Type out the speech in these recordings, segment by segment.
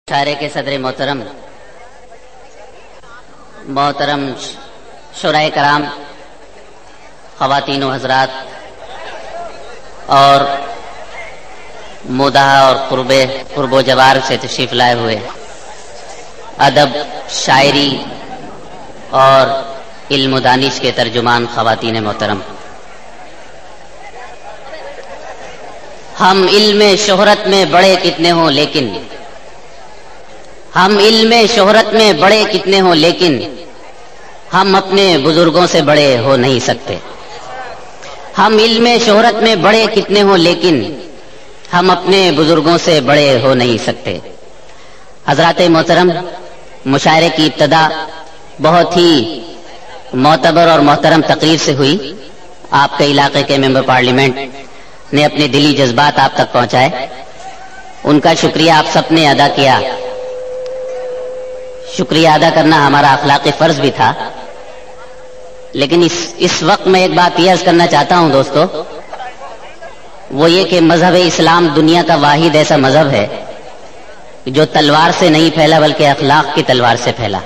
मुशायरे के सदर मोहतरम शुराए कराम, ख़वातीन व हज़रात और मुदाहा और कुर्बो जवार से तशरीफ़ लाए हुए अदब, शायरी और इल्म दानिश के तर्जुमान ख़वातीन मोहतरम, हम इल्म शोहरत में बड़े कितने हों लेकिन हम इल्म शोहरत में बड़े कितने हों लेकिन हम अपने बुजुर्गों से बड़े हो नहीं सकते। हम इल्म शोहरत में बड़े कितने हों लेकिन हम अपने बुजुर्गों से बड़े हो नहीं सकते। हजरात मोहतरम, मुशायरे की इब्तदा बहुत ही मोतबर और मोहतरम तकरीर से हुई। आपके इलाके के मेंबर पार्लियामेंट ने अपने दिली जज्बात आप तक पहुंचाए, उनका शुक्रिया आप सबने अदा किया। शुक्रिया अदा करना हमारा अखलाकी फर्ज भी था। लेकिन इस वक्त मैं एक बात यह अर्ज करना चाहता हूं दोस्तों, वो ये कि मजहब इस्लाम दुनिया का वाहिद ऐसा मजहब है जो तलवार से नहीं फैला बल्कि अखलाक की तलवार से फैला।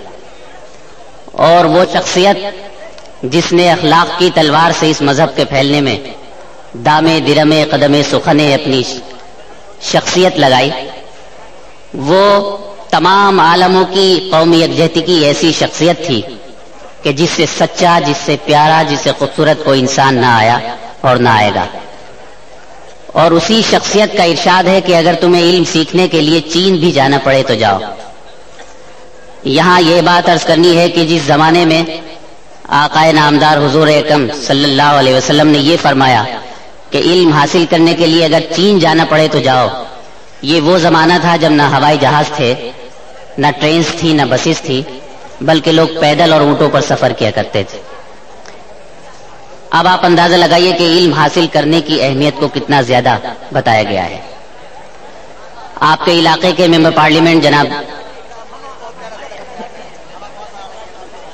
और वो शख्सियत जिसने अखलाक की तलवार से इस मजहब के फैलने में दामे दिरमे कदमे सुखने अपनी शख्सियत लगाई, वो तमाम आलमों की कौमी यकजहती की ऐसी शख्सियत थी कि जिससे सच्चा, जिससे प्यारा, जिससे खूबसूरत कोई इंसान ना आया और ना आएगा। और उसी शख्सियत का इरशाद है कि अगर तुम्हें इल्म सीखने के लिए चीन भी जाना पड़े तो जाओ। यहां यह बात अर्ज करनी है कि जिस जमाने में आकाए नामदार हुजूर अकरम सल्लल्लाहु अलैहि वसल्लम ने यह फरमाया कि इल्म हासिल करने के लिए अगर चीन जाना पड़े तो जाओ, ये वो जमाना था जब ना हवाई जहाज थे, ना ट्रेन थी, ना बसेस थी, बल्कि लोग पैदल और ऊंटों पर सफर किया करते थे। अब आप अंदाजा लगाइए कि इल्म हासिल करने की अहमियत को कितना ज्यादा बताया गया है। आपके इलाके के मेंबर पार्लियामेंट जनाब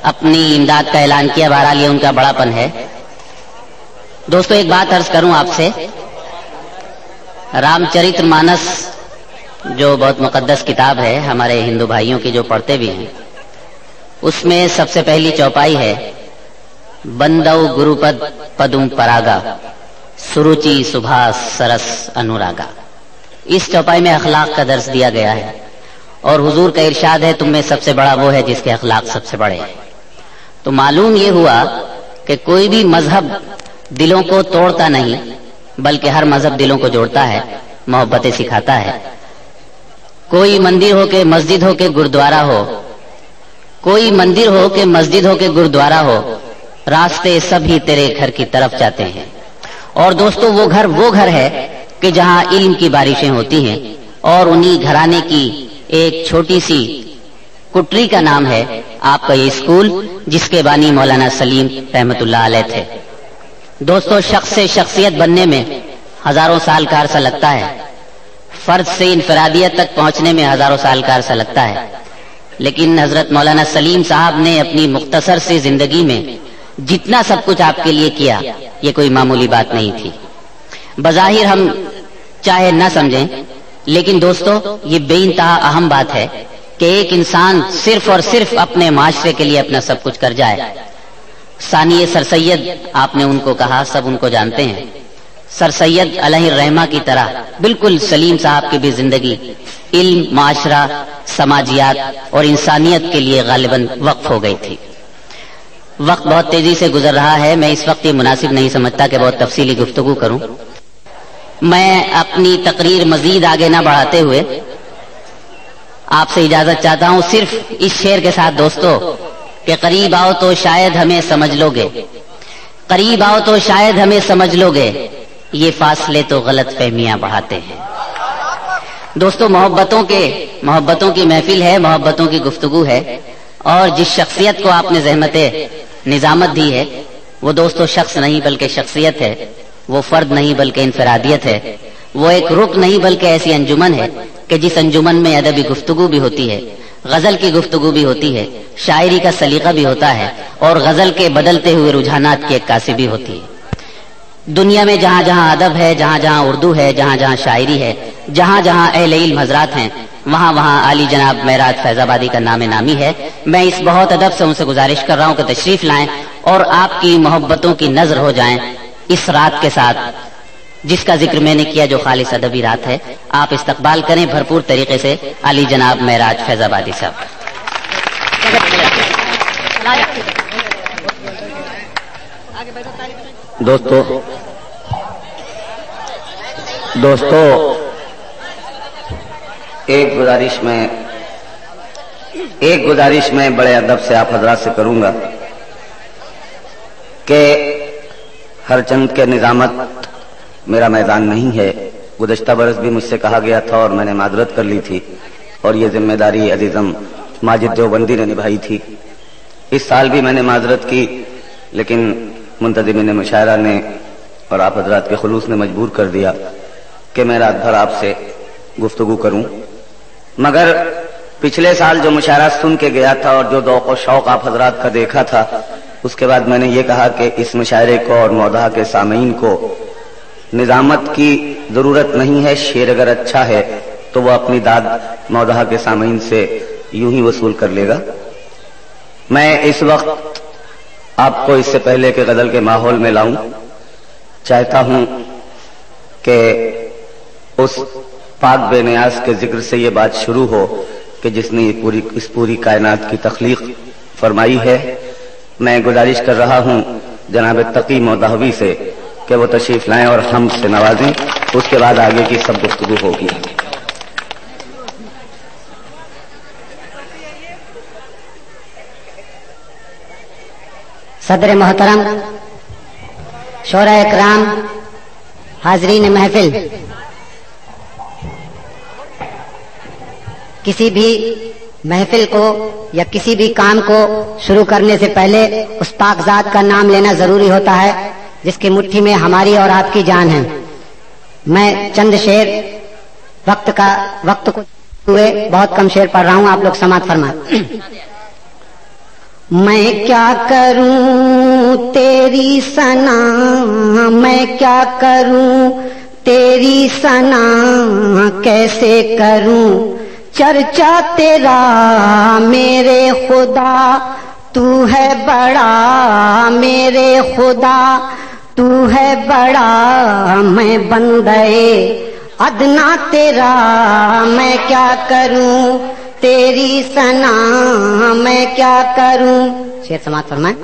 अपनी इमदाद का ऐलान किया, बहरहाल ये उनका बड़ापन है। दोस्तों, एक बात अर्ज करूं आपसे, रामचरितमानस जो बहुत मुकद्दस किताब है हमारे हिंदू भाइयों की, जो पढ़ते भी हैं, उसमें सबसे पहली चौपाई है बंदौ गुरुपद पदुम परागा सुरुचि सुभाष सरस अनुरागा। इस चौपाई में अखलाक का दर्स दिया गया है और हुजूर का इरशाद है तुम में सबसे बड़ा वो है जिसके अखलाक सबसे बड़े हैं। तो मालूम ये हुआ कि कोई भी मजहब दिलों को तोड़ता नहीं बल्कि हर मजहब दिलों को जोड़ता है, मोहब्बतें सिखाता है। कोई मंदिर हो के मस्जिद हो के गुरुद्वारा हो, कोई मंदिर हो के मस्जिद हो के गुरुद्वारा हो, रास्ते सभी तेरे घर की तरफ जाते हैं। और दोस्तों, वो घर है कि जहां इल्म की बारिशें होती हैं और उन्हीं घराने की एक छोटी सी कुटरी का नाम है आपका ये स्कूल, जिसके बानी मौलाना सलीम रहमतुल्लाह अलैह थे। दोस्तों, शख्स से शख्सियत बनने में हजारों साल का अरसा लगता है, फर्द से इनफरादियत तक पहुंचने में हजारों साल का अरसा लगता है। लेकिन हजरत मौलाना सलीम साहब ने अपनी मुख्तसर सी जिंदगी में जितना सब कुछ आपके लिए किया, ये कोई मामूली बात नहीं थी। बज़ाहिर हम चाहे न समझें, लेकिन दोस्तों ये बेइंतहा अहम बात है कि एक इंसान सिर्फ और सिर्फ अपने माशरे के लिए अपना सब कुछ कर जाए। सानिए सर सैयद आपने उनको कहा, सब उनको जानते हैं। सर सैयद अलैहि रहमा की तरह बिल्कुल सलीम साहब की भी जिंदगी इल्म, माशरा, समाजियात और इंसानियत के लिए गालिबन वक्फ हो गई थी। वक्त बहुत तेजी से गुजर रहा है, मैं इस वक्त ये मुनासिब नहीं समझता कि बहुत तफसीली गुफ्तगू करूं। मैं अपनी तकरीर मजीद आगे ना बढ़ाते हुए आपसे इजाजत चाहता हूं सिर्फ इस शेर के साथ दोस्तों कि करीब आओ तो शायद हमें समझ लोगे, करीब आओ तो शायद हमें समझ लोगे, ये फासले तो गलत फहमियां बढ़ाते हैं। दोस्तों, मोहब्बतों की महफिल है, मोहब्बतों की गुफ्तगू है। और जिस शख्सियत को आपने ज़हमत निजामत दी है, वो दोस्तों शख्स नहीं बल्कि शख्सियत है, वो फर्द नहीं बल्कि इनफरादियत है, वो एक रुक नहीं बल्कि ऐसी अंजुमन है कि जिस अंजुमन में अदबी गुफ्तगू भी होती है, गजल की गुफ्तगू भी होती है, शायरी का सलीका भी होता है और गजल के बदलते हुए रुझानात की अक्कासी भी होती है। दुनिया में जहां जहां अदब है, जहां जहां उर्दू है, जहां जहां शायरी है, जहां जहां अहले इल्म हजरात हैं, وہاں عالی جناب معراج فیض آبادی کا نام نامی ہے. میں اس بہت ادب سے ان سے گزارش کر رہا ہوں کہ تشریف لائیں اور آپ کی محبتوں کی نظر ہو جائیں اس رات کے ساتھ جس کا ذکر میں نے کیا، جو خالص ادبی رات ہے. آپ استقبال کریں بھرپور طریقے سے عالی جناب معراج فیض آبادی صاحب. دوستو ایک گزارش میں بڑے ادب سے آپ حضرات سے کروں گا کہ ہر چند کے نظامت میرا میدان نہیں ہے. گزشتہ برس بھی مجھ سے کہا گیا تھا اور میں نے معذرت کر لی تھی اور یہ ذمہ داری عزیزم ماجد دیوبندی نے نبھائی تھی. اس سال بھی میں نے معذرت کی لیکن منتظمین مشاعرہ نے اور آپ حضرات کے خلوص نے مجبور کر دیا کہ میں رات بھر آپ سے گفتگو کروں. مگر پچھلے سال جو مشاعرہ سن کے گیا تھا اور جو ذوق و شوق آپ حضرات کا دیکھا تھا، اس کے بعد میں نے یہ کہا کہ اس مشاعرے کو اور مودھا کے سامعین کو نظامت کی ضرورت نہیں ہے. شعر اگر اچھا ہے تو وہ اپنی داد مودھا کے سامعین سے یوں ہی وصول کر لے گا. میں اس وقت آپ کو اس سے پہلے کہ غزل کے ماحول میں لاؤں چاہتا ہوں کہ اس پاک بے نیاز کے ذکر سے یہ بات شروع ہو کہ جس نے اس پوری کائنات کی تخلیق فرمائی ہے. میں گزارش کر رہا ہوں جناب تقی مودھوی سے کہ وہ تشریف لائیں اور ہم سے نوازیں. اس کے بعد آگے کی سب گفتگو ہوگی. صدر محترم، شورا اکرام، حاضرین محفل، کسی بھی محفل کو یا کسی بھی کام کو شروع کرنے سے پہلے اس پاک ذات کا نام لینا ضروری ہوتا ہے جس کی مٹھی میں ہماری اور آپ کی جان ہے. میں چند شعر وقت کو ہوئے بہت کم شعر پڑھ رہا ہوں، آپ لوگ سماعت فرمائیں. میں کیا کروں تیری ثنا، میں کیا کروں تیری ثنا، کیسے کروں چرچا تیرا میرے خدا. تو ہے بڑا میرے خدا، تو ہے بڑا میں بندے ادنا تیرا. میں کیا کروں تیری ثنا، میں کیا کروں. شعر سماعت فرمائیں.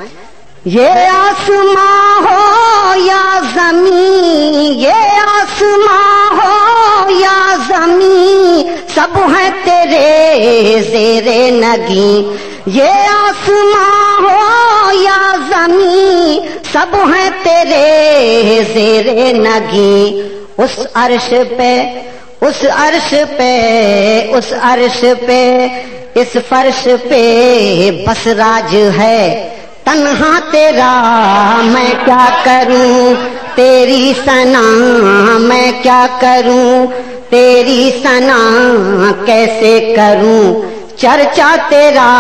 یہ آسماں ہو یا زمین، یہ آسماں ہو یا زمین، سب ہے تیرے زیر نگیں. یہ آسماں ہو یا زمین، سب ہے تیرے زیر نگیں. اس عرش پہ، اس عرش پہ، اس عرش پہ، اس فرش پہ بس راج ہے تنہا تیرا. میں کیا کروں تیری ثنا، میں کیا کروں تیری ثنا، کیسے کروں چرچا تیرا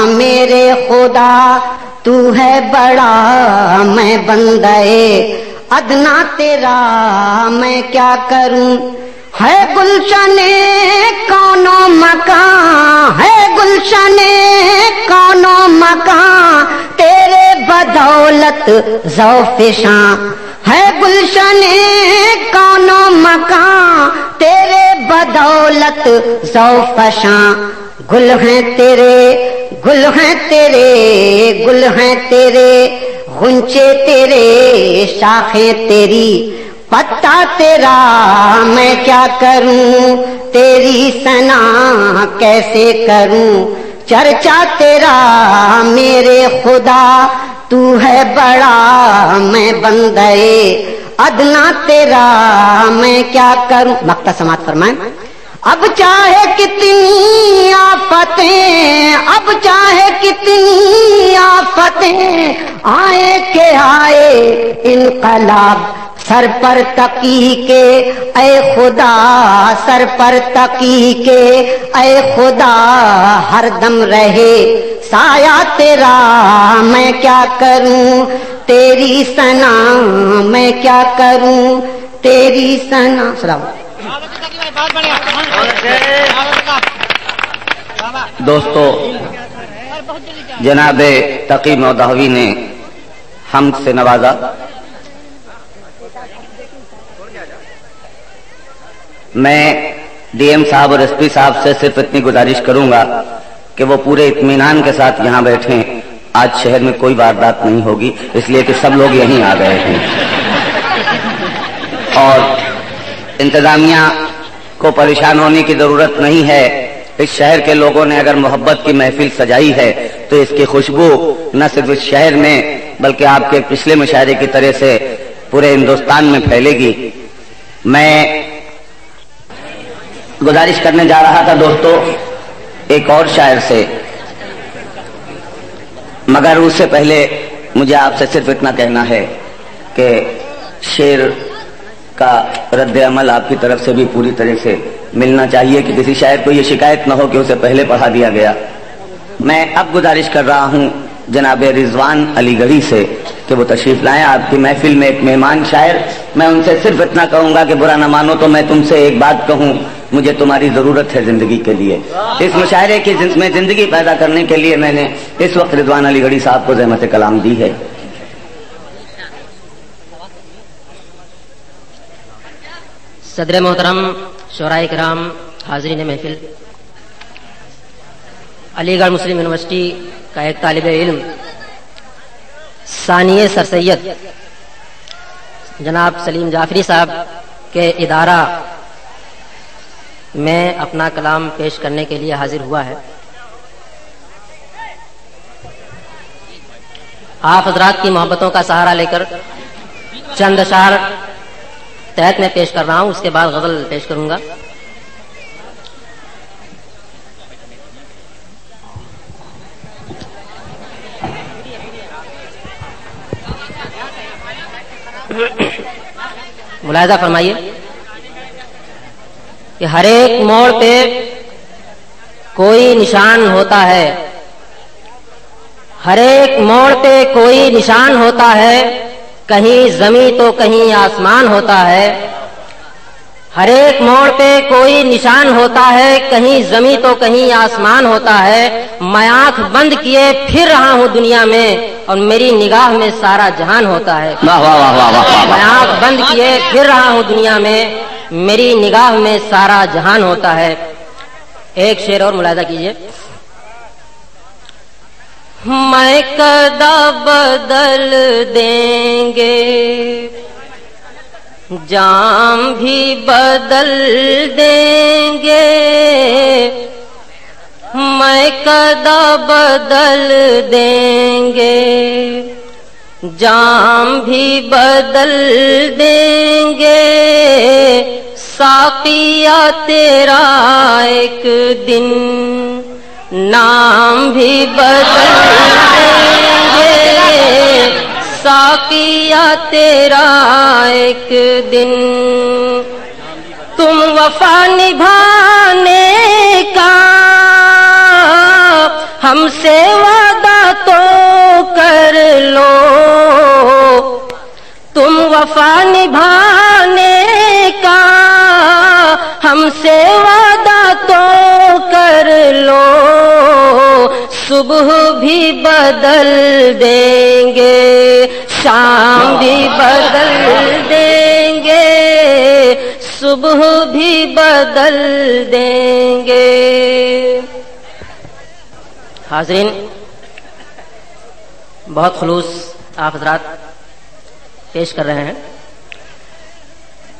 میرے خدا. تو ہے بڑا میں بندے ادنا تیرا. میں کیا کروں. ہے گلشن کون و مکان، ہے گلشن کون و مکان، تیرے بدولت ذوفشاں. ہے گلشن کون و مکان، تیرے بدولت ذوفشاں. گل ہیں تیرے، گل ہیں تیرے، گل ہیں تیرے، غنچے تیرے، شاخیں تیری، پتا تیرا. میں کیا کروں تیری ثنا، کیسے کروں چرچا تیرا میرے خدا. تو ہے بڑا میں بندے ادنا تیرا. میں کیا کروں. مقطع سماعت فرمائیں. اب چاہے کتنی آفتیں، اب چاہے کتنی آفتیں آئے کہ آئے انقلاب، سر پر تقی کے اے خدا، سر پر تقی کے اے خدا، ہر دم رہے سایہ تیرا. میں کیا کروں تیری ثنا، میں کیا کروں تیری ثنا. سلام. دوستو، جناب تقی مودودی نے حمد سے نوازا. میں ڈی ایم صاحب اور ایس پی صاحب سے صرف اتنی گزارش کروں گا کہ وہ پورے اطمینان کے ساتھ یہاں بیٹھیں. آج شہر میں کوئی واردات نہیں ہوگی، اس لیے کہ سب لوگ یہیں آ گئے ہیں، اور انتظامیہ کو پریشان ہونے کی ضرورت نہیں ہے. اس شہر کے لوگوں نے اگر محبت کی محفل سجائی ہے تو اس کی خوشبو نہ صرف اس شہر میں بلکہ آپ کے پچھلے مشاعرے کی طرح سے پورے ہندوستان میں پھیلے گی. میں گزارش کرنے جا رہا تھا دوستو ایک اور شاعر سے، مگر اس سے پہلے مجھے آپ سے صرف اتنا کہنا ہے کہ شعر کا رد عمل آپ کی طرف سے بھی پوری طرح سے ملنا چاہیے کہ کسی شاعر کو یہ شکایت نہ ہو کہ اسے پہلے پڑھا دیا گیا. میں اب گزارش کر رہا ہوں جناب رضوان علی گڑھی سے کہ وہ تشریف لائیں آپ کی محفل میں. ایک مہمان شاعر، میں ان سے صرف اتنا کہوں گا کہ برا نہ مانو تو میں تم سے ایک بات کہوں، مجھے تمہاری ضرورت ہے زندگی کے لیے. اس مشاعرے کی میں زندگی پیدا کرنے کے لیے میں نے اس وقت رضوان علی گڑھی صاحب کو زحمت کلام دی ہے. صدر محترم، شعراء کرام، حاضرین محفل، علی گڑھ مسلم یونیورسٹی کا ایک طالب علم ثانیہ سر سید جناب سلیم جعفری صاحب کے ادارہ میں اپنا کلام پیش کرنے کے لیے حاضر ہوا ہے. آپ حضرات کی محبتوں کا سہارا لے کر چند اشعار تحت میں پیش کر رہا ہوں، اس کے بعد غزل پیش کروں گا. ملاحظہ فرمائیے کہ ہر ایک موڑ پہ کوئی نشان ہوتا ہے، ہر ایک موڑ پہ کوئی نشان ہوتا ہے، کہیں زمین تو کہیں آسمان ہوتا ہے. ہر ایک موڑ پہ کوئی نشان ہوتا ہے، کہیں زمین تو کہیں آسمان ہوتا ہے. میں آنکھ بند کیے پھر رہا ہوں دنیا میں اور میری نگاہ میں سارا جہان ہوتا ہے. میں آنکھ بند کیے پھر رہا ہوں دنیا میں، میری نگاہ میں سارا جہان ہوتا ہے. ایک شعر اور ملاحظہ کیجیے. میں قدا بدل دیں گے، جام بھی بدل دیں گے. میں قدا بدل دیں گے، جام بھی بدل دیں گے. ساقیا تیرا ایک دن نام بھی بدل دیں گے. ساقیا تیرا ایک دن تم وفا نبھانے کا ہم سے وعدہ تو کر لو. تم وفا نبھانے کا ہم سے وعدہ تو کر لو. صبح بھی بدل دیں گے، شام بھی بدل دیں گے، صبح بھی بدل دیں گے. حاضرین، بہت خلوص آپ حضرات پیش کر رہے ہیں.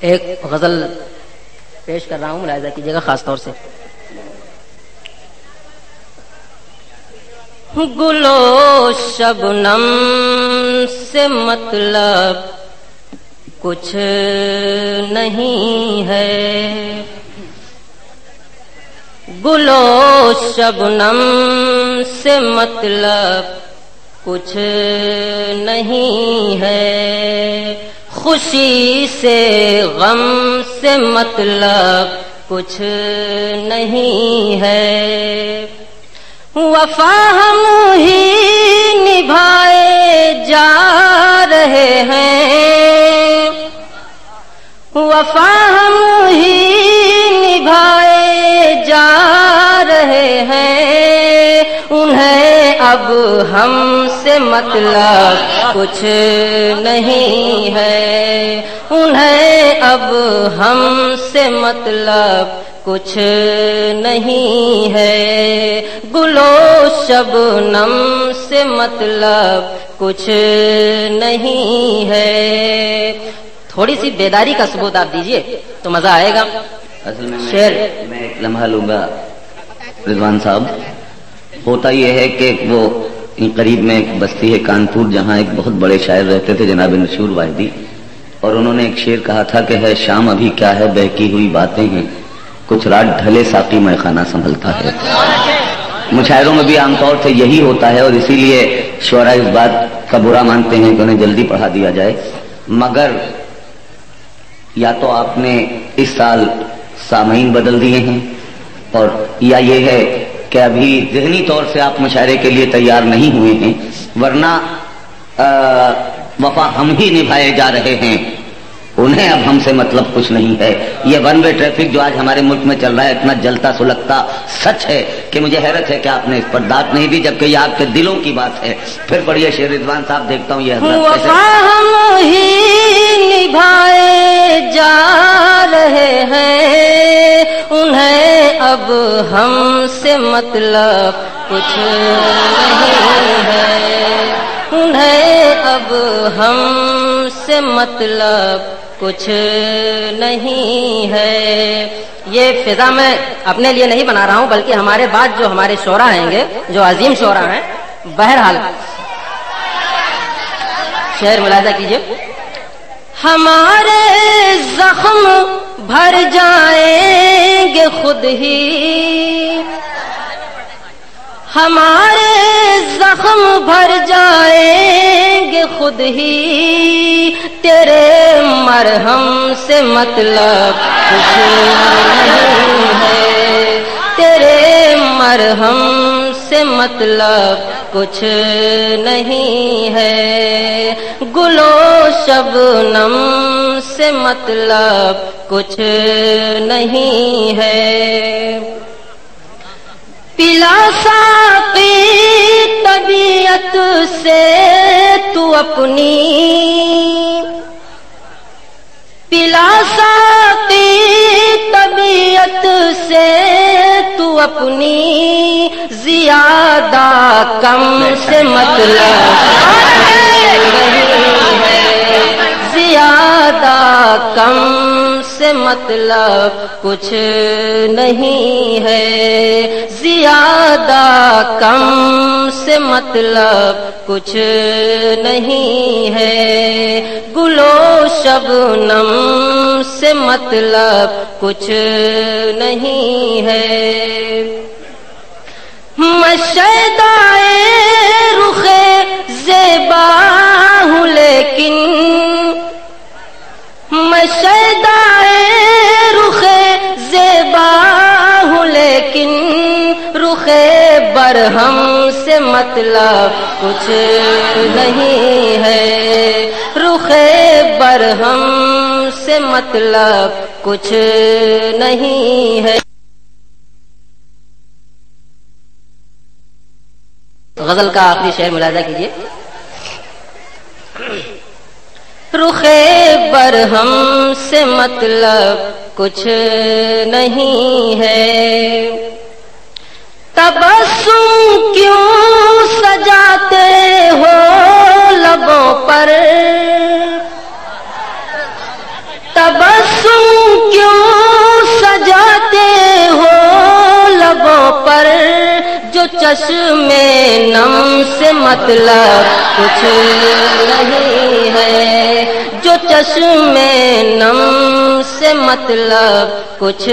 ایک غزل پیش کر رہا ہوں، ملاحظہ کیجیے گا خاص طور سے. گلو شبنم سے مطلب کچھ نہیں ہے، گلو شبنم سے مطلب کچھ نہیں ہے. خوشی سے غم سے مطلب کچھ نہیں ہے. وفا ہم ہی نبھائے جا رہے ہیں، وفا ہم ہی निभाए जा रहे हैं, उन्हें अब हमसे मतलब कुछ नहीं है, उन्हें अब हमसे मतलब कुछ नहीं है, गुलो शबनम से मतलब कुछ नहीं है। थोड़ी सी बेदारी का सबूत आप दीजिए तो मजा आएगा। असल में शेर मैं एक लम्हा लूंगा रिजवान साहब। होता यह है कि वो करीब में एक बस्ती है कानपुर, जहाँ एक बहुत बड़े शायर रहते थे जनाब नशूर वाहिदी, और उन्होंने एक शेर कहा था कि है शाम अभी क्या है बहकी हुई बातें हैं, कुछ रात ढले साकी में खाना संभलता है। मुशायरों में भी आमतौर से यही होता है और इसीलिए शोरा इस बात का बुरा मानते हैं कि उन्हें जल्दी पढ़ा दिया जाए। मगर या तो आपने इस साल सामईन बदल दिए हैं, और या ये है कि अभी ज़हनी तौर से आप मुशायरे के लिए तैयार नहीं हुए हैं, वरना वफा हम ही निभाए जा रहे हैं, उन्हें अब हमसे मतलब कुछ नहीं है। ये वन वे ट्रैफिक जो आज हमारे मुल्क में चल रहा है इतना जलता सुलगता सच है कि मुझे हैरत है कि आपने इस पर दाद नहीं दी, जबकि ये आपके दिलों की बात है। फिर पढ़िए शेर रिजवान साहब, देखता हूँ ये वफा हम ही निभाए जा रहे हैं, उन्हें अब हमसे मतलब कुछ नहीं है, उन्हें अब हमसे मतलब कुछ नहीं है। ये फिजा मैं अपने लिए नहीं बना रहा हूं, बल्कि हमारे बाद जो हमारे शोरा आएंगे, जो अजीम शोरा हैं। बहरहाल शेर मुलाहिजा कीजिए। हमारे जख्म भर जाएंगे खुद ही, हमारे जख्म भर जाएंगे खुद ही, तेरे मरहम से मतलब कुछ नहीं है, तेरे मरहम से मतलब कुछ नहीं है, गुलो शबनम से मतलब कुछ नहीं है। पिला साकी तबीयत से तू अपनी, पिला साकी तबीयत से तू अपनी, ज्यादा कम से मतलब नहीं है, ज्यादा कम से मतलब कुछ नहीं है, ज्यादा कम से मतलब कुछ नहीं है, गुलो शबनम से मतलब कुछ नहीं है। मैं शैदाए रुखे ज़ेबा हूँ लेकिन, मैं शैदाए रुखे ज़ेबा हूँ लेकिन, रुखे बरहम से मतलब कुछ नहीं है, रुखे बरहम से मतलब कुछ नहीं है। गजल का आखिरी शेर मुलाहिजा कीजिए। रुखे बरहम से मतलब कुछ नहीं है, तबस्सुम क्यों सजाते हो लबों पर, तबस्सुम क्यों सजाते हो लबों पर, जो चश्मे नम से मतलब कुछ नहीं है, जो चश्मे नम से मतलब कुछ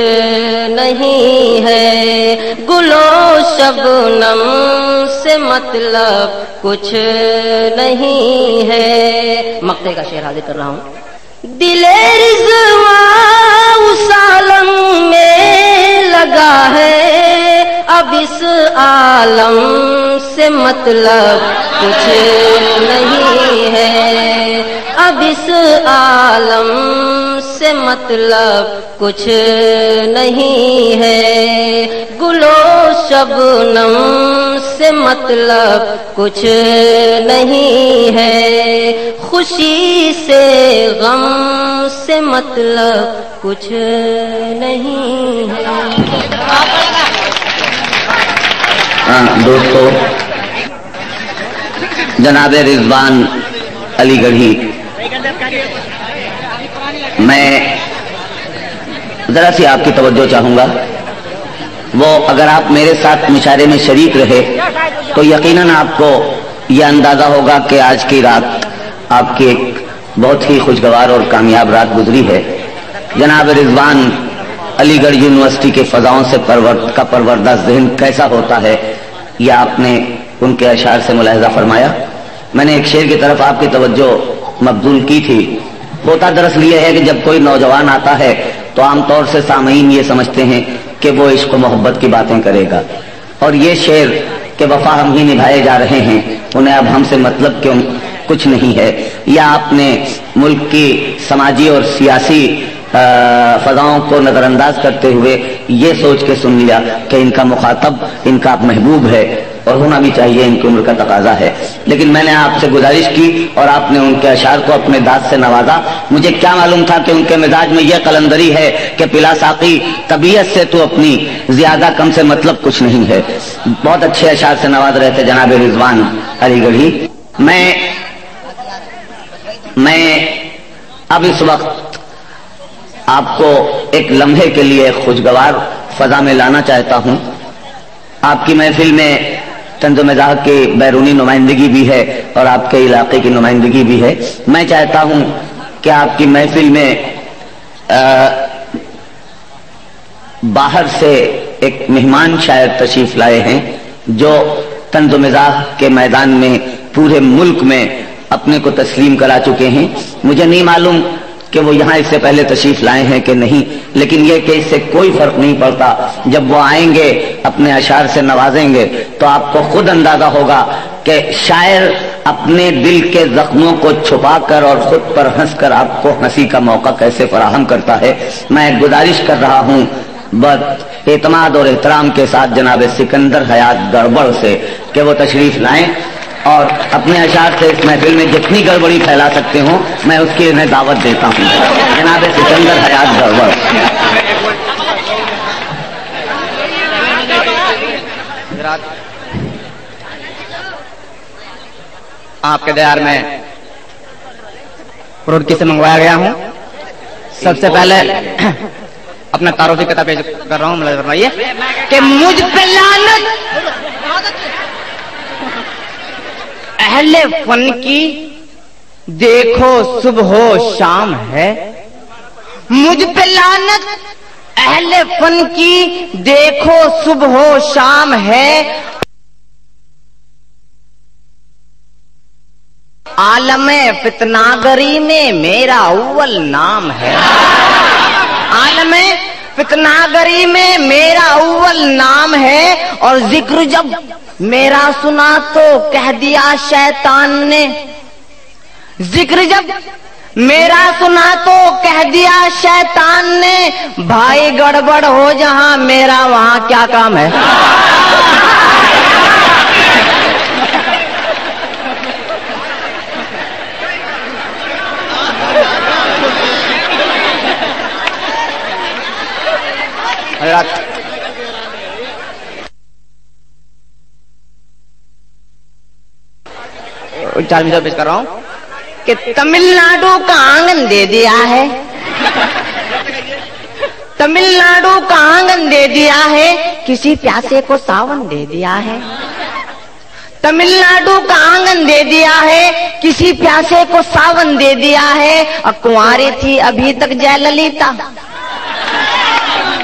नहीं है, गुलो शबनम से मतलब कुछ नहीं है। मक्ते का शेर हाजिर कर रहा हूं। दिले रिज़वा उस आलम में लगा है, अब इस आलम से मतलब कुछ नहीं है, अब इस आलम से मतलब कुछ नहीं है, गुलो शबनम से मतलब कुछ नहीं है, खुशी से गम से मतलब कुछ नहीं है। दोस्तों, जनाब रिजवान अलीगढ़ी, मैं जरा सी आपकी तवज्जो चाहूंगा। वो अगर आप मेरे साथ मुशायरे में शरीक रहे तो यकीनन आपको यह अंदाजा होगा कि आज की रात आपकी एक बहुत ही खुशगवार और कामयाब रात गुजरी है। जनाब रिजवान अलीगढ़ यूनिवर्सिटी के फजाओं से परवरदा ज़हन कैसा होता है, यह आपने उनके अशार से मुलाहिजा फरमाया। मैंने एक शेर की तरफ आपकी तवज्जो मबजूल की थी। होता दरअसल ये है कि जब कोई नौजवान आता है तो आमतौर से सामईन ये समझते हैं कि वो इश्क मोहब्बत की बातें करेगा, और ये शेर के वफा हम ही निभाए जा रहे हैं, उन्हें अब हमसे मतलब क्यों कुछ नहीं है। या आपने मुल्क की समाजी और सियासी फजाओं को नजरअंदाज करते हुए ये सोच के सुन लिया कि इनका मुखातब इनका महबूब है और होना भी चाहिए, इनकी उम्र का तकाजा है। लेकिन मैंने आपसे गुजारिश की और आपने उनके अशार को अपने दाद से नवाजा। मुझे क्या मालूम था कि उनके मिजाज में यह कलंदरी है कि पिला साकी तबीयत से तो अपनी ज्यादा कम से मतलब कुछ नहीं है। बहुत अच्छे अशार से नवाज रहे थे जनाब रिजवान अलीगढ़ी। मैं अब इस वक्त आपको एक लम्हे के लिए खुशगवार फजा में लाना चाहता हूं। आपकी महफिल में तंज़ो मिज़ाह की बैरूनी नुमाइंदगी भी है और आपके इलाके की नुमाइंदगी भी है। मैं चाहता हूं कि आपकी महफिल में बाहर से एक मेहमान शायर तशरीफ लाए हैं जो तंज़ो मिज़ाह के मैदान में पूरे मुल्क में अपने को तस्लीम करा चुके हैं। मुझे नहीं मालूम कि वो यहाँ इससे पहले तशरीफ लाए हैं कि नहीं, लेकिन ये कि इससे कोई फर्क नहीं पड़ता। जब वो आएंगे अपने अशार से नवाजेंगे तो आपको खुद अंदाजा होगा कि शायर अपने दिल के जख्मों को छुपाकर और खुद पर हंसकर आपको हंसी का मौका कैसे फराहम करता है। मैं गुजारिश कर रहा हूँ बद एतमाद और एहतराम के साथ जनाब सिकंदर हयात गड़बड़ से कि वो तशरीफ लाएं और अपने अशार से इस महफिल में जितनी गड़बड़ी फैला सकते हो मैं उसकी इन्हें दावत देता हूँ। जनाब सिकंदर हयात गड़बड़। आपके दयार में रुड़की से मंगवाया गया हूँ। सबसे पहले अपना तारुफी किताब पेश कर रहा हूँ। फरमाइए कि मुझ पे लानत अहले फन की देखो सुबह शाम है, मुझ पे लानत अहले फन की देखो सुबह शाम है, आलमे फितनागरी में मेरा अव्वल नाम है, आलमे फितनागरी में मेरा अव्वल नाम है। और जिक्र जब मेरा सुना तो कह दिया शैतान ने, जिक्र जब मेरा सुना तो कह दिया शैतान ने, भाई गड़बड़ हो जहां मेरा वहां क्या काम है। चार मिनट पेश कर रहा हूं कि तमिलनाडु का आंगन दे दिया है, तमिलनाडु का आंगन दे दिया है, किसी प्यासे को सावन दे दिया है, तमिलनाडु का आंगन दे दिया है, किसी प्यासे को सावन दे दिया है। और कुंवारी थी अभी तक जयललिता,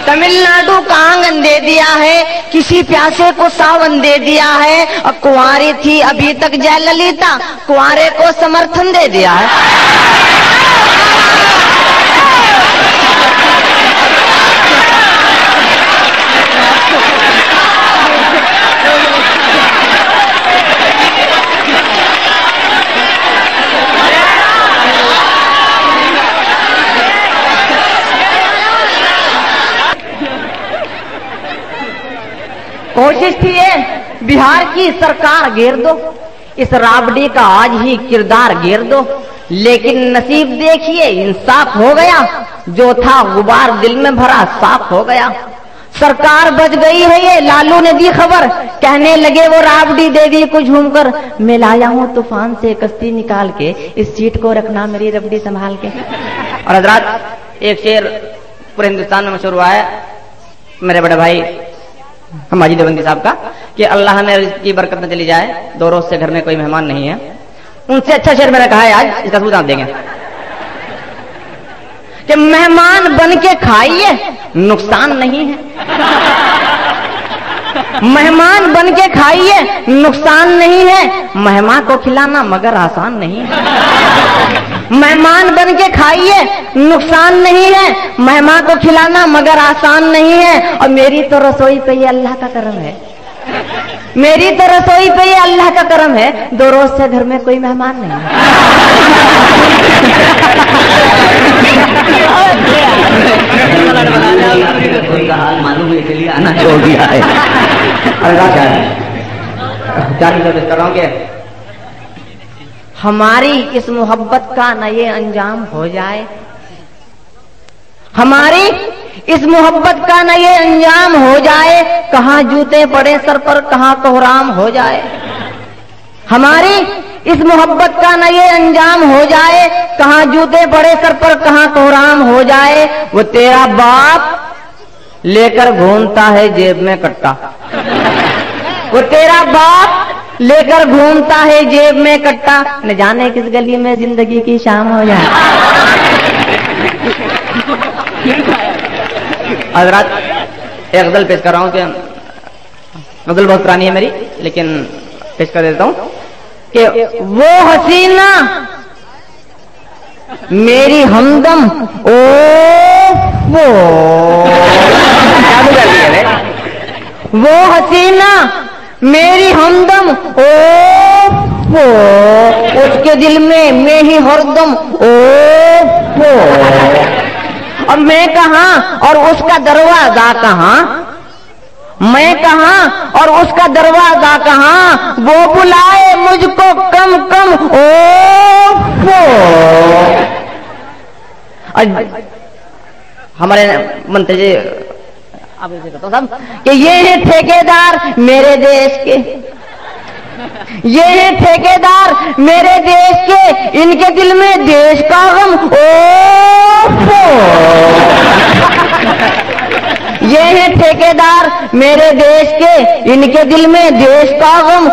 तमिलनाडु का आंगन दे दिया है, किसी प्यासे को सावन दे दिया है। और कुंवारी थी अभी तक जयललिता, कुंवारे को समर्थन दे दिया है। कोशिश थी ये बिहार की सरकार घेर दो, इस राबड़ी का आज ही किरदार घेर दो, लेकिन नसीब देखिए इंसाफ हो गया, जो था गुबार दिल में भरा साफ हो गया। सरकार बच गई है ये, लालू ने दी खबर, कहने लगे वो राबड़ी देगी कुछ घूमकर, मैं लाया हूं तूफान से कश्ती निकाल के, इस सीट को रखना मेरी रबड़ी संभाल के। और हजरात एक शेर पूरे हिंदुस्तान में मशहूर हुआ है मेरे बड़े भाई माजिद देवबंदी साहब का कि अल्लाह में रिज़्क़ की बरकत न चली जाए, 2 रोज से घर में कोई मेहमान नहीं है। उनसे अच्छा शेर मैंने कहा है आज, इसका सबूत आप देंगे कि मेहमान बन के खाइए नुकसान नहीं है, मेहमान बन के खाइए नुकसान नहीं है, मेहमान को खिलाना मगर आसान नहीं है। मेहमान बन के खाइए नुकसान नहीं है, मेहमान को खिलाना मगर आसान नहीं है। और मेरी तो रसोई पे ये अल्लाह का करम है, मेरी तो रसोई पे ये अल्लाह का करम है, 2 रोज से घर में कोई मेहमान नहीं है। कोई का हाल मालूम है इसलिए आना छोड़ दिया है। कर रहा हूँ कि हमारी इस मोहब्बत का न ये अंजाम हो जाए, हमारी इस मोहब्बत का न ये अंजाम हो जाए, कहाँ जूते पड़े सर पर कहाँ कोहराम हो जाए। हमारी इस मोहब्बत का न ये अंजाम हो जाए, कहाँ जूते पड़े सर पर कहाँ कोहराम हो जाए। वो तेरा बाप लेकर घूमता है जेब में कट्टा, वो तेरा बाप लेकर घूमता है जेब में कट्टा, न जाने किस गली में जिंदगी की शाम हो जाए। हजरात एक गजल पेश कर रहा हूं कि गजल बहुत पुरानी है मेरी, लेकिन पेश कर देता हूं कि वो हसीना मेरी हमदम ओ वो हसीना मेरी हमदम ओ उसके दिल में मैं ही हरदम ओ अब मैं कहाँ और उसका दरवाजा कहाँ, मैं कहाँ और उसका दरवाजा कहाँ, वो बुलाए मुझको कम कम ओ हमारे मंत्री जी अब ऐसे करता हूँ साहब कि ये है ठेकेदार मेरे देश के, ये है ठेकेदार मेरे देश के, इनके दिल में देश का गम ये है ठेकेदार मेरे देश के, इनके दिल में देश का गम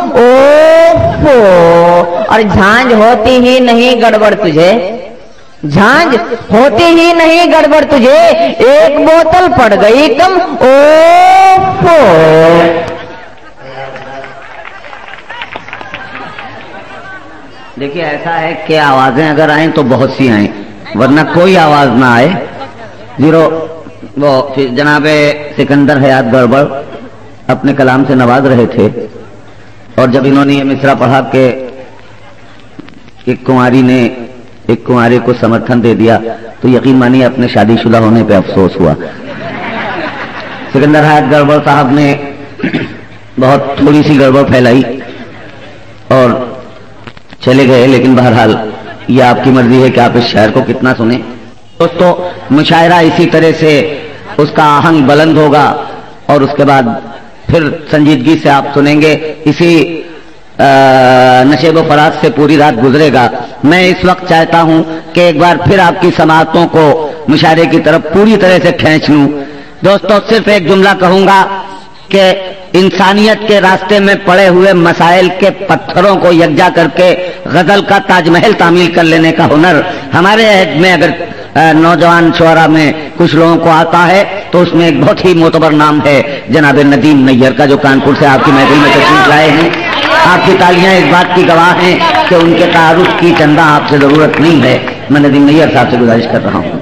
और झांझ होती ही नहीं गड़बड़ तुझे, झांझ होती ही नहीं गड़बड़ तुझे, एक बोतल पड़ गई कम देखिए ऐसा है कि आवाजें अगर आए तो बहुत सी आए, वरना कोई आवाज ना आए। जीरो वो जनाबे सिकंदर हयात गड़बड़ अपने कलाम से नवाज रहे थे, और जब इन्होंने ये मिसरा पढ़ा कि एक कुंवारी ने एक कुंवारे को समर्थन दे दिया, तो यकीन मानिए अपने शादीशुदा होने पे अफसोस हुआ। सिकंदर हयात गड़बड़ साहब ने बहुत थोड़ी सी गड़बड़ फैलाई और चले गए, लेकिन बहरहाल ये आपकी मर्जी है कि आप इस शायर को कितना सुने। दोस्तों मुशायरा इसी तरह से उसका आहंग बुलंद होगा और उसके बाद फिर संजीदगी से आप सुनेंगे, इसी नशेब फराज से पूरी रात गुजरेगा। मैं इस वक्त चाहता हूं कि एक बार फिर आपकी समाअतों को मुशायरे की तरफ पूरी तरह से खींच लूं। दोस्तों सिर्फ एक जुमला कहूंगा कि इंसानियत के रास्ते में पड़े हुए मसाइल के पत्थरों को यकजा करके गजल का ताजमहल तामील कर लेने का हुनर हमारे अहद में अगर नौजवान शुअरा में कुछ लोगों को आता है तो उसमें एक बहुत ही मोतबर नाम है जनाब नदीम नैयर का, जो कानपुर से आपकी महफिल में तशरीफ लाए हैं। आपकी तालियां इस बात की गवाह हैं कि उनके तारुफ की चंदा आपसे जरूरत नहीं है। मैं नदीम नैयर साहब से गुजारिश कर रहा हूँ।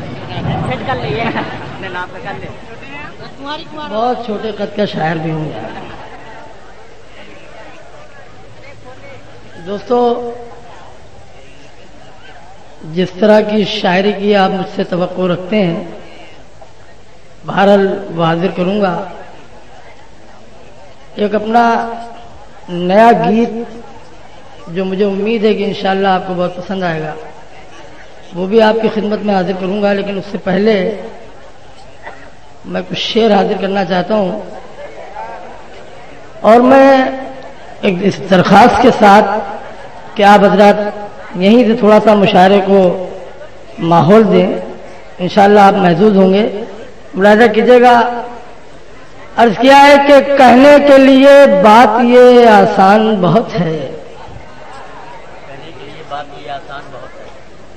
बहुत छोटे कद का शायर भी हूँ। दोस्तों जिस तरह की शायरी की आप मुझसे तवक्को रखते हैं, बहरहाल वो हाजिर करूंगा। ایک اپنا نیا گیت جو مجھے امید ہے کہ انشاءاللہ آپ کو بہت پسند آئے گا، وہ بھی آپ کی خدمت میں حاضر کروں گا، لیکن اس سے پہلے میں کچھ شعر حاضر کرنا چاہتا ہوں، اور میں ایک اس درخواست کے ساتھ کہ آپ حضرات یہیں سے تھوڑا سا مشاعرے کو ماحول دیں، انشاءاللہ آپ محظوظ ہوں گے، ملاحظہ کیجیے گا۔ عرض کیا ہے کہ کہنے کے لیے بات یہ آسان بہت ہے،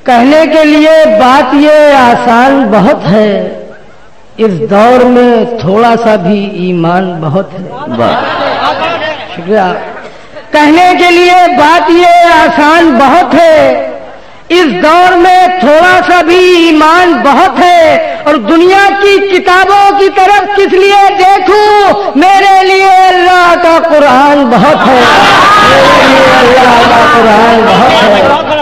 کہنے کے لیے بات یہ آسان بہت ہے، اس دور میں تھوڑا سا بھی ایمان بہت ہے۔ شکریہ۔ کہنے کے لیے بات یہ آسان بہت ہے، اس دور میں تھوڑا سا بھی ایمان بہت ہے، اور دنیا کی کتابوں کی طرف کس لیے دیکھوں، میرے لیے اللہ کا قرآن بہت ہے، میرے لیے اللہ کا قرآن بہت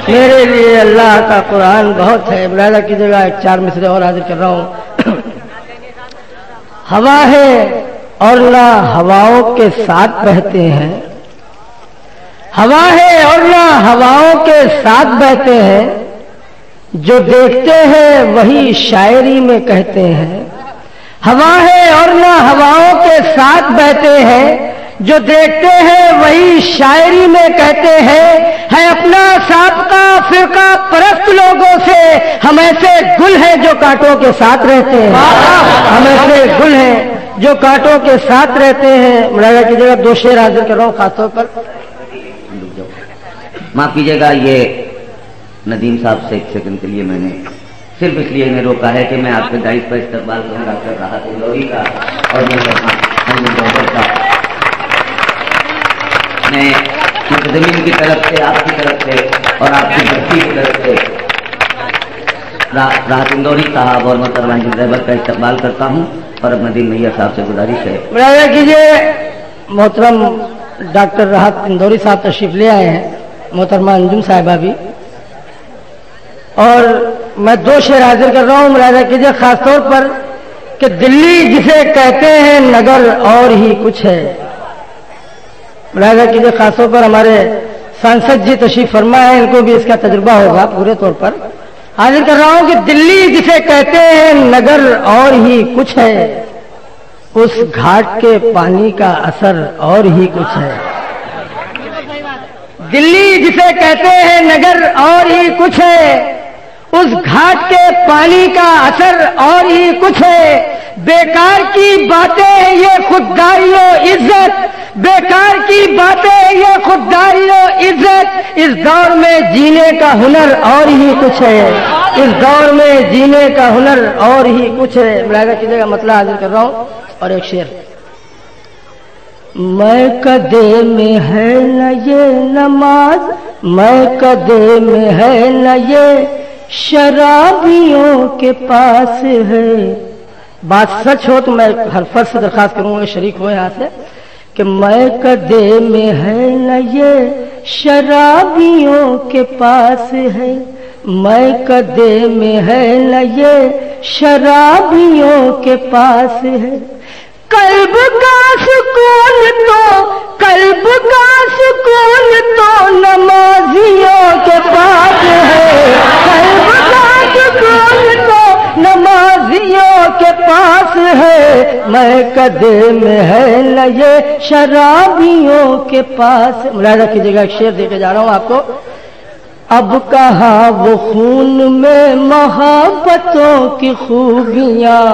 ہے، میرے لیے اللہ کا قرآن بہت ہے۔ ملاحظہ کیجیے گا، ایک 4 مصرے اور حاضر کر رہا ہوں۔ ہوا ہے اور نہ ہواؤں کے ساتھ بہتے ہیں، ہوا ہے اور نہ ہواؤں کے ساتھ بہتے ہیں، جو دیکھتے ہیں وہی شاعری میں کہتے ہیں، ہوا ہے اور نہ ہواؤں کے ساتھ بہتے ہیں، جو دیکھتے ہیں وہی شاعری میں کہتے ہیں، ہے اپنا سابقہ فرقہ پرست لوگوں سے، ہم ایسے گل ہیں جو کانٹوں کے ساتھ رہتے ہیں، ہم ایسے گل ہیں جو کانٹوں کے ساتھ رہتے ہیں۔ ملاحظہ کیجیے گا، 2 شعر حاضر کر رہا ہوں خاص طور پر۔ معاف کیجیے گا، یہ ندیم صاحب سے 1 سیکنڈ کے لیے میں نے صرف اس لیے انہیں روکا ہے کہ میں آپ کے دائز پر استقبال کروں ڈاکٹر راحت اندوری کا اور میں زمین کی طرف سے، آپ کی طرف سے اور آپ کی بچی کی طرف سے راحت اندوری صاحب اور محترمہ زیبر کا استقبال کرتا ہوں، اور اب ندیم میاں صاحب سے گزارش ہے۔ ملاحظہ کیجیے، محترم ڈاکٹر راحت اندوری صاحب تشریف لے آئے ہیں، محترمہ انجم صاحبہ بھی، اور میں 2 شعر حاضر کر رہا ہوں۔ ملاحظہ کیجیے خاص طور پر کہ دلی جسے کہتے ہیں نگر اور ہی کچھ ہے۔ ملاحظہ کیجیے خاص طور پر ہمارے سانسد جی تشریف فرما ہے، ان کو بھی اس کا تجربہ ہوگا پورے طور پر۔ حاضر کر رہا ہوں کہ دلی جسے کہتے ہیں نگر اور ہی کچھ ہے، اس گھاٹ کے پانی کا اثر اور ہی کچھ ہے۔ دلی جسے کہتے ہیں نگر اور ہی کچھ ہے، اس گھاٹ کے پانی کا اثر اور ہی کچھ ہے۔ بیکار کی باتیں یہ خودداری و عزت، بیکار کی باتیں یہ خودداری و عزت، اس دور میں جینے کا ہنر اور ہی کچھ ہے، اس دور میں جینے کا ہنر اور ہی کچھ ہے۔ ملاحظہ کیجیے گا، مطلب حاضر کر رہا ہوں، اور ایک شعر۔ میں کدے میں ہے نہ یہ نماز، میں کدے میں ہے نہ یہ شرابیوں کے پاس ہے۔ بات سچ ہو تو میں ہر فرد سے درخواست کروں گا شریک ہو یہاں سے کہ میں کدے میں ہے نہ یہ شرابیوں کے پاس ہے، میں کدے میں ہے نہ یہ شرابیوں کے پاس ہے۔ قلب کا سکون تو، قلب کا سکون تو نمازیوں کے پاس ہے، قلب کا سکون تو نمازیوں کے پاس ہے، میں کدے میں ہے نہ یہ شرابیوں کے پاس۔ ملاحظہ کیجیے گا، ایک شعر دے کے جا رہا ہوں آپ کو۔ اب کہاں وہ خون میں محبتوں کی خوبیاں،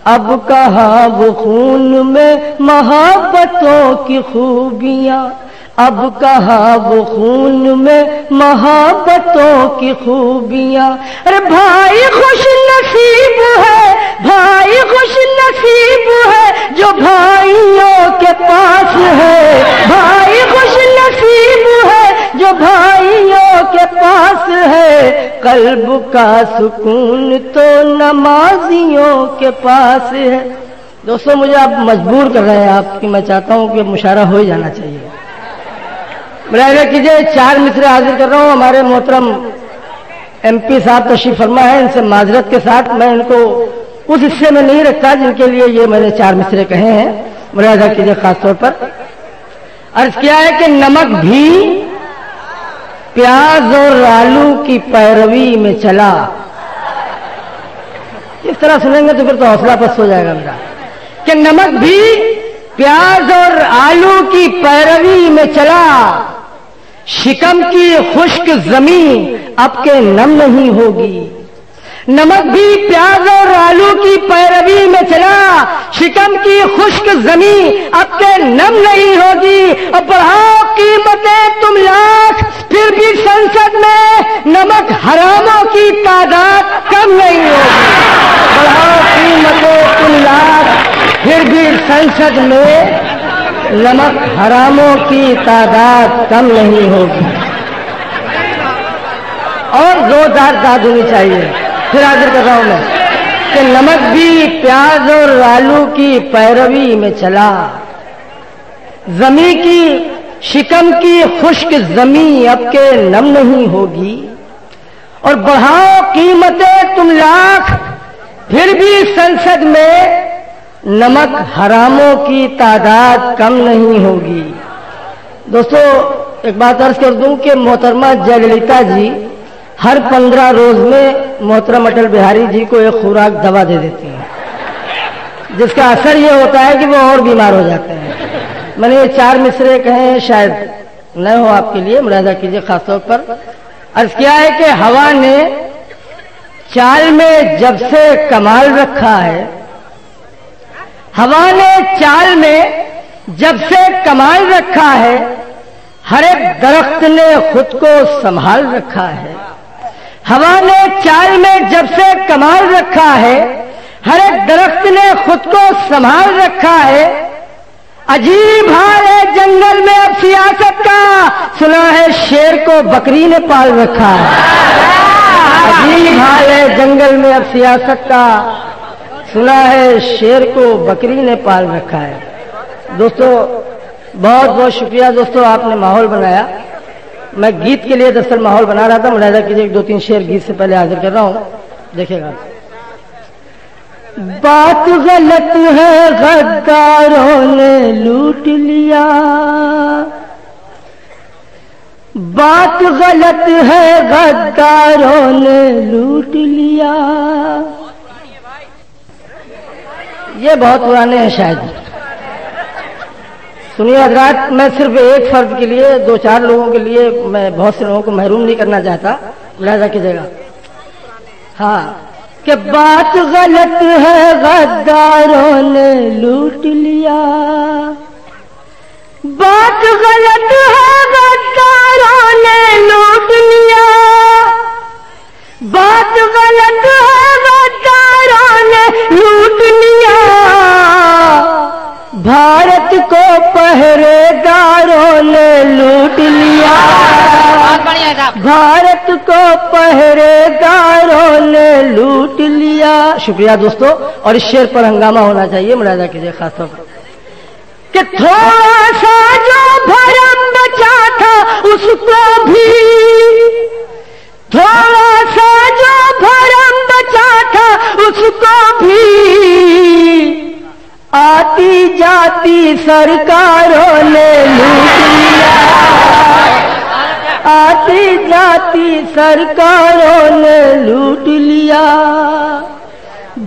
اب کہاں وہ خون میں محبتوں کی خوبیاں، اب کہاں وہ خون میں محبتوں کی خوبیاں۔ ارے بھائی خوش نصیب ہے، بھائی خوش نصیب ہے جو بھائیوں کے پاس ہے، بھائی خوش نصیب ہے جو بھائیوں کے پاس ہے، قلب کا سکون تو نمازیوں کے پاس ہے۔ دوستوں مجھے آپ مجبور کر رہے ہیں آپ کہ میں چاہتا ہوں کہ مشاعرہ ہو ہی جانا چاہیے۔ ملاحظہ کیجیے 4 مصرے حاضر کر رہا ہوں، ہمارے محترم MP صاحب تشریف فرما ہے، ان سے معذرت کے ساتھ میں ان کو اس حصے میں نہیں رکھتا جن کے لیے یہ میں نے 4 مصرے کہے ہیں۔ मुलाहिजा कीजिए खास तौर पर। अर्ज किया है कि नमक भी प्याज और आलू की पैरवी में चला। इस तरह सुनेंगे तो फिर तो हौसला पस्त हो जाएगा मेरा, कि नमक भी प्याज और आलू की पैरवी में चला, शिकम की खुश्क जमीन अब के नम नहीं होगी। नमक भी प्याज और आलू की पैरवी में चला, शिकम की खुश्क जमीन अब के नम नहीं होगी। और बढ़ाओ कीमतें तुम लाख, फिर भी संसद में नमक हरामों की तादाद कम नहीं होगी। बढ़ाओ कीमतें तुम लाख, फिर भी संसद में नमक हरामों की तादाद कम नहीं होगी। और जोरदार दाद होनी चाहिए। फिर हाजिर कर रहा हूं मैं कि नमक भी प्याज और आलू की पैरवी में चला, जमी की शिकम की खुश्क जमी अब के नम नहीं होगी। और बढ़ाओ कीमतें तुम लाख, फिर भी संसद में नमक हरामों की तादाद कम नहीं होगी। दोस्तों एक बात अर्ज कर दूं कि मोहतरमा जयललिता जी हर 15 रोज में मोहतरम अटल बिहारी जी को एक खुराक दवा दे देती हैं, जिसका असर ये होता है कि वो और बीमार हो जाते हैं। मैंने ये 4 मिसरे कहे, शायद न हो आपके लिए, मुलाहिजा कीजिए खासतौर पर। अर्ज किया है कि हवा ने चाल में जब से कमाल रखा है, हवा ने चाल में जब से कमाल रखा है, हर एक दरख्त ने खुद को संभाल रखा है। हवा ने चाल में जब से कमाल रखा है, हर एक दरख्त ने खुद को संभाल रखा है। अजीब हाल है जंगल में अब सियासत का, सुना है शेर को बकरी ने पाल रखा है। अजीब हाल है जंगल में अब सियासत का, सुना है शेर को बकरी ने पाल रखा है। दोस्तों बहुत बहुत शुक्रिया दोस्तों, आपने माहौल बनाया। मैं गीत के लिए दरअसल माहौल बना रहा था, मुलाहिजा कीजिए 2-3 शेर गीत से पहले हाजिर कर रहा हूं, देखिएगा। बात गलत है गद्दारों ने लूट लिया, बात गलत है गद्दारों ने लूट लिया। ये बहुत पुराने हैं शायद। सुनिए हजरात, मैं सिर्फ एक फर्द के लिए 2-4 लोगों के लिए, मैं बहुत से लोगों को महरूम नहीं करना चाहता, लिहाजा कीजिएगा। हाँ कि बात गलत है गद्दारों ने लूट लिया, बात गलत है गद्दारों ने लूट लिया, बात गलत है गद्दारों ने लूट लिया। भारत को पहरेदारों ने लूट लिया, भारत को पहरेदारों ने लूट लिया। शुक्रिया दोस्तों, और इस शेर पर हंगामा होना चाहिए, मुलाहिजा कीजिए खासतौर पर कि थोड़ा सा जो भरम बचा था उसको भी, थोड़ा सा जो भरम बचा था उसको भी आती जाती सरकारों ने लूट लिया, आती जाती सरकारों ने लूट लिया।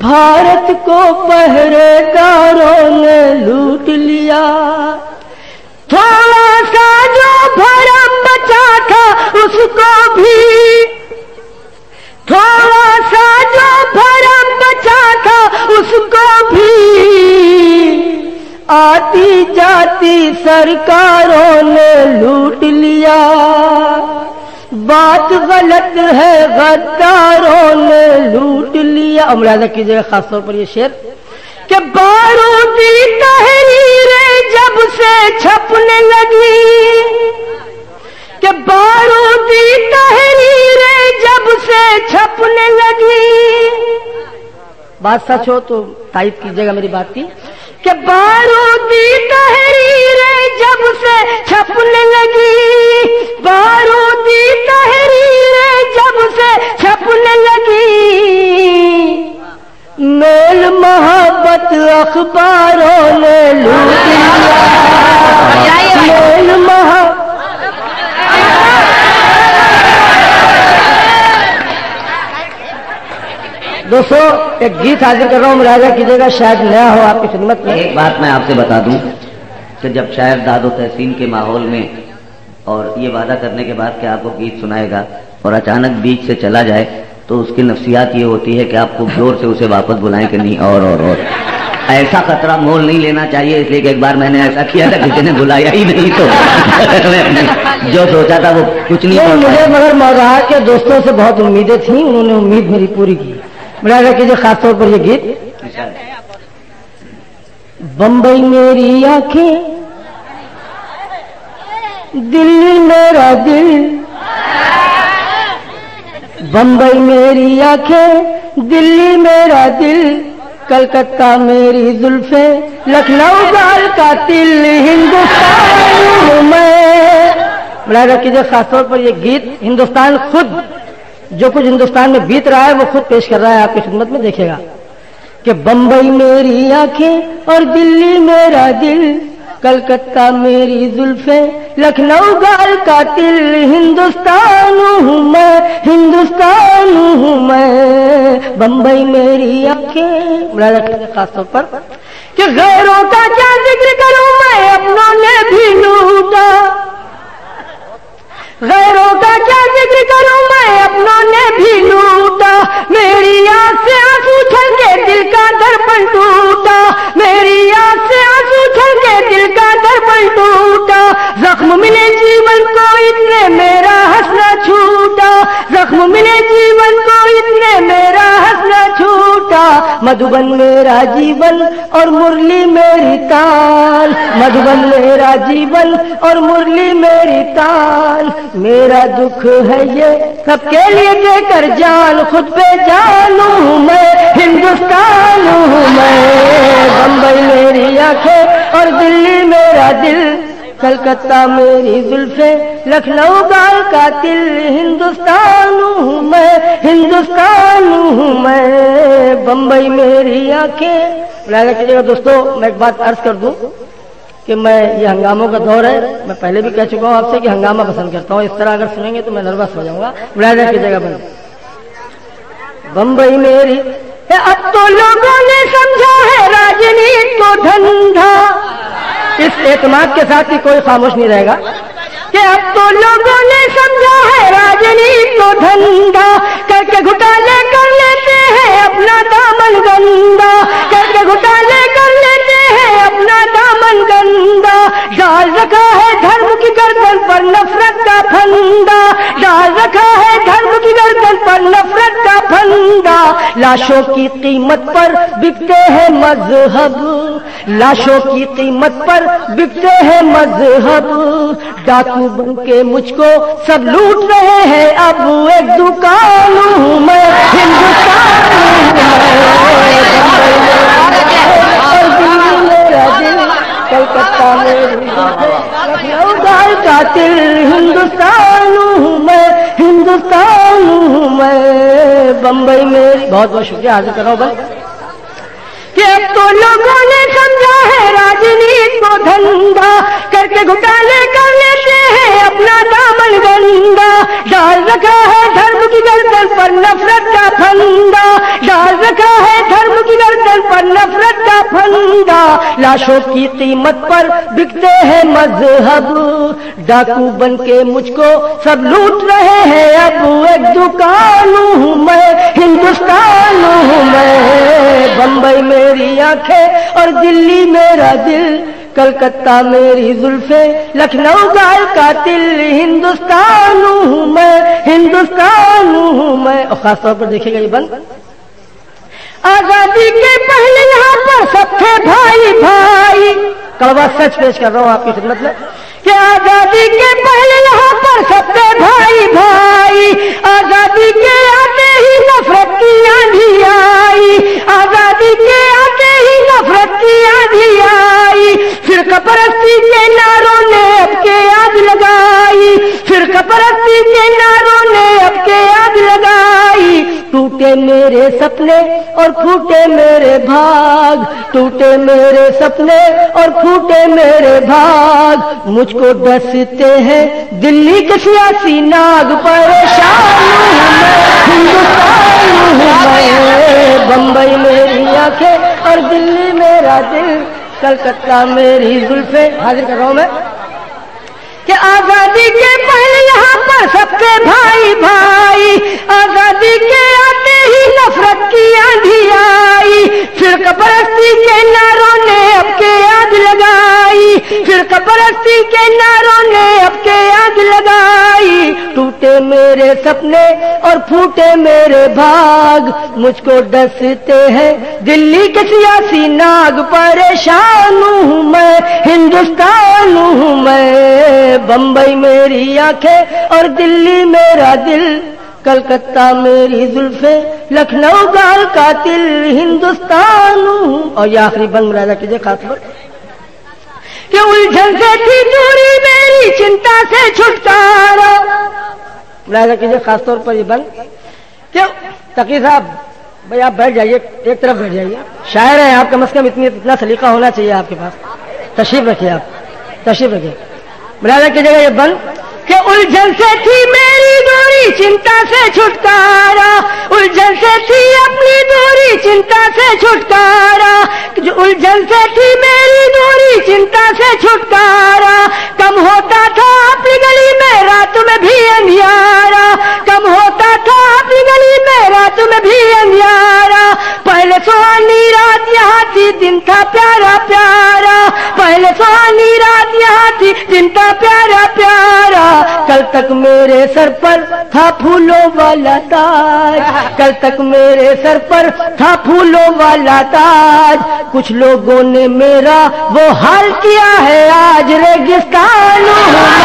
भारत को पहरेदारों ने लूट लिया, थोड़ा सा जो भरम बचा था उसको भी, थोड़ा सा जो भरम बचा था उसको भी आती जाती सरकारों ने लूट लिया। बात गलत है गद्दारों ने लूट लिया। अब मुलाहिजा कीजिएगा खासतौर पर ये शेर कि बारूदी तहरीरें जब से छपने लगी, कि बारूदी तहरीरें जब से छपने लगी, बात सच हो तो तायीद कीजिएगा मेरी बात की, कि बारूदी तहरीरें जब से छपने लगी, बारूदी तहरीरें जब से छपने लगी, मेल मोहब्बत अखबारों ने लूट दोस्तों एक गीत हाजिर कर रहा हूँ, मुलाहिजा कीजिएगा, शायद नया हो आपकी खिदमत में। एक बात मैं आपसे बता दूं कि जब शायर दादो तहसीन के माहौल में और ये वादा करने के बाद कि आपको गीत सुनाएगा और अचानक बीच से चला जाए तो उसकी नफ्सियात ये होती है कि आप खूब जोर से उसे वापस बुलाएं कि नहीं और ऐसा खतरा मोल नहीं लेना चाहिए। इसलिए कि एक बार मैंने ऐसा किया था, किसी ने बुलाया ही नहीं तो जो सोचा था वो कुछ नहीं। मुझे मगर मौजूदा के दोस्तों से बहुत उम्मीदें थी, उन्होंने उम्मीद मेरी पूरी की। मुलाहिजा कीजिए खासतौर पर ये गीत। बम्बई मेरी आंखें, दिल्ली मेरा दिल, बम्बई मेरी आंखें, दिल्ली मेरा दिल, कलकत्ता मेरी जुल्फे, लखनऊ गाल का तिल, हिंदुस्तान हूँ मैं। मुलाहिजा कीजिए खासतौर पर ये गीत हिंदुस्तान खुद, जो कुछ हिंदुस्तान में बीत रहा है वो खुद पेश कर रहा है आपकी खिदमत में। देखिएगा कि बम्बई मेरी आंखें और दिल्ली मेरा दिल, कलकत्ता मेरी जुल्फे, लखनऊ गाल का तिल, हिंदुस्तान हूँ मैं, हिंदुस्तान हूँ मैं, बम्बई मेरी आंखें। खासतौर पर कि गैरों का क्या जिक्र करूं मैं, अपनों ने भी लूटा, गैरों का क्या जिक्र करूं मैं, अपनों ने भी लूटा, मेरी आंख से आंसू छलके दिल का दर्पण टूटा, मेरी आंख से आंसू छलके दिल का दर्पण टूटा, जख्म मिले जीवन को इतने मेरा हंसना छूटा, जख्म मिले जीवन को इतने मेरा हंसना छूटा, मधुबन मेरा जीवन और मुरली मेरी ताल, मधुबन मेरा जीवन और मुरली मेरी ताल, मेरा दुख है ये सबके लिए देकर जान, खुद पे जानू हूँ मैं, हिंदुस्तान हूँ मैं, बम्बई मेरी आंखें और दिल्ली मेरा दिल, कलकत्ता मेरी जुल्फे, लखनऊ गाल का तिल, हिंदुस्तान हूँ मैं, हिंदुस्तान हूँ मैं, बम्बई मेरी आंखें। मुलाहिजा कीजिएगा दोस्तों, मैं एक बात अर्ज कर दूं कि मैं ये हंगामों का दौर है, मैं पहले भी कह चुका हूँ आपसे कि हंगामा पसंद करता हूँ, इस तरह अगर सुनेंगे तो मैं नर्वस हो जाऊंगा। मुलाहिजा कीजिएगा बंद। बम्बई मेरी, अब तो लोगों ने समझा है राजनीति को धंधा, इस एतमाद के साथ ही कोई खामोश नहीं रहेगा कि अब तो लोगों ने समझा है राजनीति को धंधा, करके घोटाले कर लेते हैं अपना दामन गंदा, करके घोटाले कर लेते हैं अपना दामन गंदा, डाल रखा है धर्म की गर्दन पर नफरत का फंदा, डाल रखा है धर्म की गर्दन पर नफरत का फंदा, लाशों की कीमत पर बिकते हैं मजहब, लाशों की कीमत पर बिकते हैं मजहब, डाकू बन के मुझको सब लूट रहे हैं, अब एक दुकान हूँ मैं, हिंदुस्तान और दिल्ली मेरा दिल, कलकत्ता मेरी लखनऊ गाल का तिल, हिंदुस्तान हूँ मैं, हिंदुस्तान हूँ मैं, बम्बई मेरी। बहुत बहुत शुक्रिया हाजिर कर रहा हूँ बस कि अब तो लोगों ने समझा है राजनीति को धंधा, करके घोटाले कर लेते हैं अपना दामन गंदा, डाल रखा है धर्म की गर्दन पर नफरत का फंदा, डाल रखा है धर्म की गर्दन पर नफरत का फंदा, लाशों की कीमत पर बिकते हैं मजहब, डाकू बन के मुझको सब लूट रहे हैं, अब एक दुकान हूँ मैं, हिंदुस्तान हूँ मैं, बम्बई मेरी आंखें और दिल्ली मेरा दिल, कलकत्ता मेरी जुल्फे, लखनऊ गाल का तिल, हिंदुस्तान हूँ मैं, हिंदुस्तान हूँ मैं। और खासतौर पर देखिएगा ये बंद, आजादी के पहले यहाँ पर सब थे भाई भाई, कड़वा सच पेश कर रहा हूँ आपकी खिदमत में कि आजादी के पहले यहाँ पर सब थे भाई भाई, आजादी के आते ही नफरत की आंधी आई, आजादी के आते ही नफरत की आंधी आई, फिर परस्ती के नारों ने अब के आग लगाई, फिर परस्ती के नारों ने अब के आग लगाई, टूटे मेरे सपने और फूटे मेरे भाग, टूटे मेरे सपने और फूटे मेरे भाग। मुझको डसते हैं दिल्ली के सियासी नाग, परेशान हूँ मैं, हिंदुस्तान हूँ मैं। बम्बई मेरी आंखें और दिल्ली मेरा दिल, कलकत्ता मेरी जुल्फे। हाजिर कर रहा हूं मैं कि आजादी के पहले यहाँ पर सबके भाई भाई, आजादी के आते ही नफरत की आंधी आई। फिरकापरस्ती के नारों ने अब के आग लगाई, फिरकापरस्ती के नारों ने अब के आग लगाई। टूटे मेरे सपने और फूटे मेरे भाग, मुझको डसते हैं दिल्ली के सियासी नाग, परेशान हूँ मैं, हिंदुस्तान हूँ मैं। बम्बई मेरी आंखें और दिल्ली मेरा दिल, कलकत्ता मेरी जुल्फे, लखनऊ गाल कातिल, हिंदुस्तान हूँ। और ये आखिरी बंद मुलाजा कीजिए खास पर कि उलझन से थी दूरी मेरी, चिंता से छुटकारा। मुलाजा कीजिए खासतौर पर ये बंद। क्यों तकी साहब भाई आप बैठ जाइए, एक तरफ बैठ जाइए, शायर है आप, कम से कम इतना सलीका होना चाहिए आपके पास। तशरीफ रखिए, आप तशरीफ रखिए। मुलाजा कीजिएगा ये बंद कि उलझन से थी मेरी दूरी, चिंता से छुटकारा। उलझन से थी अपनी दूरी, चिंता से छुटकारा। जो उलझन से थी मेरी दूरी, चिंता से छुटकारा। कम होता था अपनी गली में रात में भी अंधियारा, कम होता था अपनी गली में रात में भी अंधियारा। पहले सुहानी रात यहाँ थी, दिन था प्यारा प्यारा। पहले सुहानी रात यहाँ थी, दिन था प्यारा प्यारा। कल तक मेरे सर पर था फूलों वाला ताज, कल तक मेरे सर पर था फूलों वाला ताज। कुछ लोगों ने मेरा वो हाल किया है आज, रेगिस्तान हूँ मैं,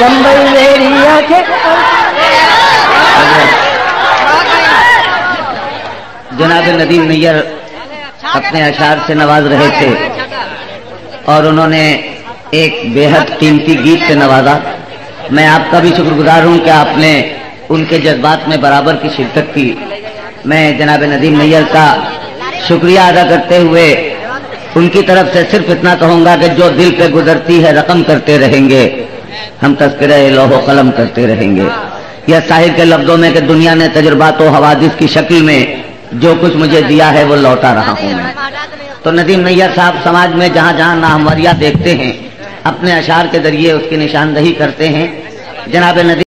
बम्बई मेरी आंखें। जनाब नदीम नैयर अपने अशार से नवाज रहे थे और उन्होंने एक बेहद कीमती गीत से नवाजा। मैं आपका भी शुक्रगुजार हूं कि आपने उनके जज्बात में बराबर की शिरकत की। मैं जनाब नदीम नैयर का शुक्रिया अदा करते हुए उनकी तरफ से सिर्फ इतना कहूंगा कि जो दिल पे गुजरती है रकम करते रहेंगे, हम तज़किरा लौह कलम करते रहेंगे। यह साहिर के लफ्जों में कि दुनिया ने तजुर्बात व हवादिस की शक्ल में जो कुछ मुझे दिया है वो लौटा रहा हूं मैं। तो नदीम नैयर साहब समाज में जहां जहां नाहमवारियां देखते हैं, अपने अशार के जरिए उसकी निशानदही करते हैं। जनाब नदीम